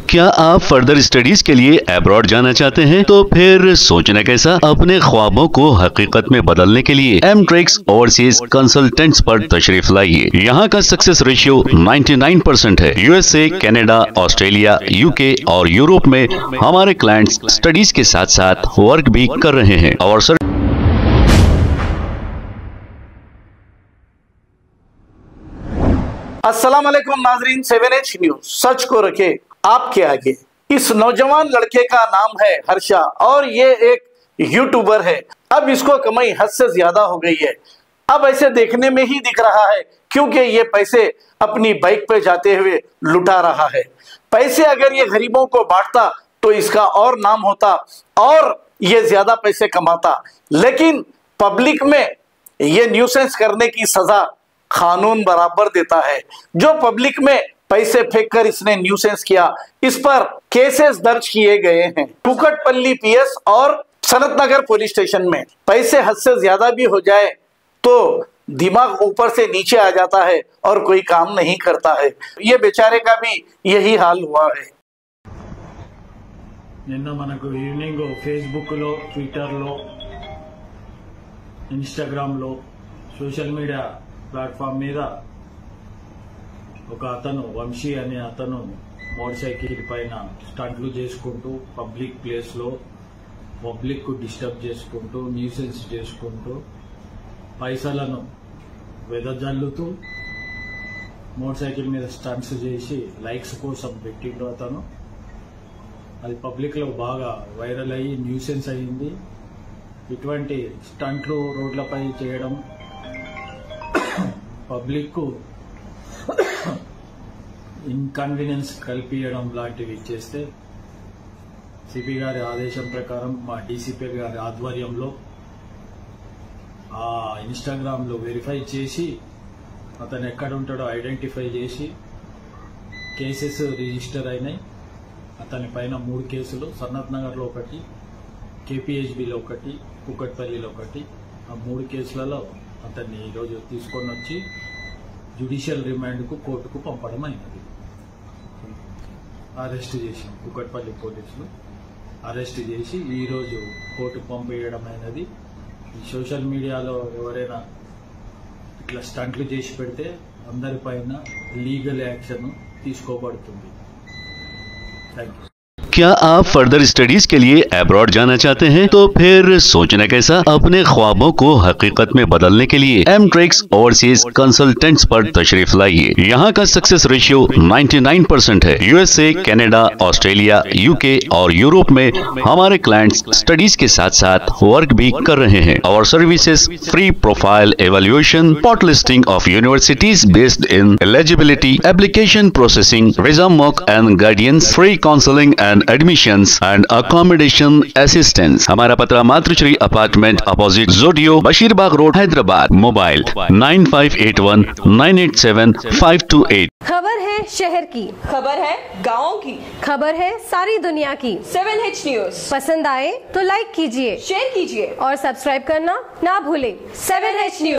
क्या आप further studies के लिए अब्रॉड जाना चाहते हैं? तो फिर सोचना कैसा, अपने ख्वाबों को हकीकत में बदलने के लिए एमट्रिक्स ओवरसीज कंसल्टेंट्स पर तशरीफ लाइए। यहाँ का सक्सेस रेशियो 99% है। यूएसए, कनाडा, ऑस्ट्रेलिया, यूके और यूरोप में हमारे क्लाइंट्स स्टडीज के साथ साथ वर्क भी कर रहे हैं और अस्सलाम वालेकुम नाजरीन, 7H न्यूज सच को रखे आपके आगे। इस नौजवान लड़के का नाम है हर्षा और ये एक यूट्यूबर है। अब इसको कमाई हद से ज्यादा हो गई है। अब ऐसे देखने में ही दिख रहा है क्योंकि ये पैसे अपनी बाइक पे जाते हुए लुटा रहा है। पैसे अगर ये गरीबों को बांटता तो इसका और नाम होता और ये ज्यादा पैसे कमाता, लेकिन पब्लिक में ये न्यूसेंस करने की सजा कानून बराबर देता है। जो पब्लिक में पैसे फेंककर इसने न्यूसेंस किया, इस पर केसेस दर्ज किए गए हैं कुकटपल्ली पीएस और सनत नगर पुलिस स्टेशन में। पैसे हद से ज्यादा भी हो जाए तो दिमाग ऊपर से नीचे आ जाता है और कोई काम नहीं करता है। ये बेचारे का भी यही हाल हुआ है। నిన్న మనకు ఈవినింగ్ ఫేస్బుక్ లో, ట్విట్టర్ లో, ఇన్స్టాగ్రామ్ లో, సోషల్ మీడియా ప్లాట్ఫామ్ మీద ఒక అతను వంశీ అనే అతను మోటార్ సైకిల్ పైన స్టంట్లు చేసుకుంటూ పబ్లిక్ ప్లేస్ లో పబ్లిక్ కు డిస్టర్బ్ చేసుకుంటూ న్యూసెన్స్ చేసుకుంటూ పైసలను వెదజల్లుతూ మోటార్ సైకిల్ మీద స్టంట్స్ చేసి లైక్స్ కోసం పెట్టిండు అతను. అది పబ్లిక్ లో బాగా వైరల్ అయ్యి న్యూసెన్స్ అయ్యింది. ఇటువంటి స్టంట్లు రోడ్లపై చేయడం, పబ్లిక్ కు ఇన్కన్వీనియన్స్ కల్పించడం లాంటివి చేస్తే సిపి గారి ఆదేశం ప్రకారం మా డీసీపీ గారి ఆధ్వర్యంలో ఆ ఇన్స్టాగ్రామ్ లో వెరిఫై చేసి అతను ఎక్కడ ఉంటాడో ఐడెంటిఫై చేసి కేసెస్ రిజిస్టర్ అయినాయి. అతని పైన 3 కేసులు, సన్నత్ నగర్ లో ఒకటి, కేపీహెచ్బిలో ఒకటి, కుకట్పల్లిలో ఒకటి. ఆ 3 కేసులలో అతన్ని ఈరోజు తీసుకొని వచ్చి జ్యుడిషియల్ రిమాండ్ కు కోర్టుకు పంపడం అయినది. అరెస్ట్ చేసాం, కుకట్పల్లి పోలీసులు అరెస్ట్ చేసి ఈరోజు కోర్టుకు పంపేయడం అయినది. ఈ సోషల్ మీడియాలో ఎవరైనా ఇట్లా స్టంట్లు చేసి పెడితే అందరిపైన లీగల్ యాక్షన్ తీసుకోబడుతుంది. Thank you. क्या आप फर्दर स्टडीज के लिए अब्रॉड जाना चाहते हैं? तो फिर सोचना कैसा, अपने ख्वाबों को हकीकत में बदलने के लिए एमट्रिक्स ओवरसीज कंसल्टेंट्स पर तशरीफ लाइए। यहाँ का सक्सेस रेशियो 99% है। यूएसए, कनाडा, ऑस्ट्रेलिया, यूके और यूरोप में हमारे क्लाइंट्स स्टडीज के साथ साथ वर्क भी कर रहे हैं और services free profile evaluation, spot listing of universities based in eligibility, application processing, visa mock and guidance, free counselling and admissions and accommodation assistance. हमारा पता मातृश्री अपार्टमेंट अपोजिट जोडियो, बशीरबाग रोड, हैदराबाद। मोबाइल 9581987528। खबर है शहर की, खबर है गाँव की, खबर है सारी दुनिया की। 7H न्यूज पसंद आए तो लाइक कीजिए, शेयर कीजिए और सब्सक्राइब करना ना भूलें। 7H news.